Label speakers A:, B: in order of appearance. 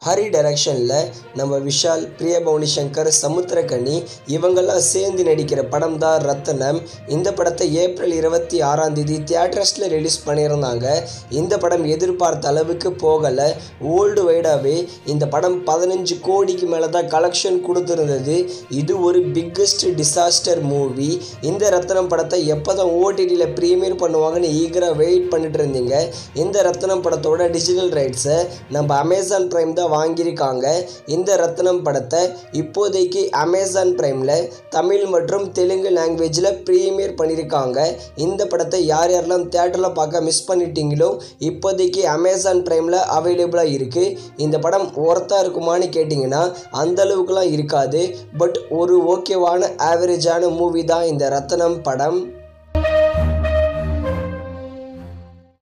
A: ஹரி டைரக்ஷனில் நம்ம விஷால், பிரியபவானி சங்கர், சமுத்திரக்கனி இவங்கெல்லாம் சேர்ந்து நடிக்கிற படம் தான் ரத்னம். இந்த படத்தை ஏப்ரல் 26 தியேட்டர்ஸில் ரிலீஸ் பண்ணியிருந்தாங்க. இந்த படம் எதிர்பார்த்த அளவுக்கு போகலை. வேர்ல்டு வைடாகவே இந்த படம் 15 கோடிக்கு மேலே தான் கலெக்ஷன் கொடுத்துருந்தது. இது ஒரு பிக்கஸ்ட் டிசாஸ்டர் மூவி. இந்த ரத்னம் படத்தை எப்போ தான் ஓடிடியில் ப்ரீமியர் பண்ணுவாங்கன்னு ஈகராக வெயிட் பண்ணிட்டு இருந்தீங்க. இந்த ரத்னம் படத்தோட டிஜிட்டல் ரைட்ஸை நம்ம அமேசான் பிரைம் தான் வாங்கியிருக்காங்க. இந்த ரத்னம் படத்தை இப்போதைக்கு அமேசான் பிரைமில் தமிழ் மற்றும் தெலுங்கு லாங்குவேஜில் ப்ரீமியர் பண்ணியிருக்காங்க. இந்த படத்தை யார் யாரெல்லாம் தியேட்டரில் பார்க்க மிஸ் பண்ணிட்டீங்களோ இப்போதைக்கு அமேசான் பிரைமில் அவைலபிளாக இருக்குது. இந்த படம் ஒர்த்தாக இருக்குமான்னு கேட்டிங்கன்னா அந்தளவுக்குலாம் இருக்காது. பட் ஒரு ஓகேவான ஆவரேஜான மூவி தான் இந்த ரத்னம் படம்.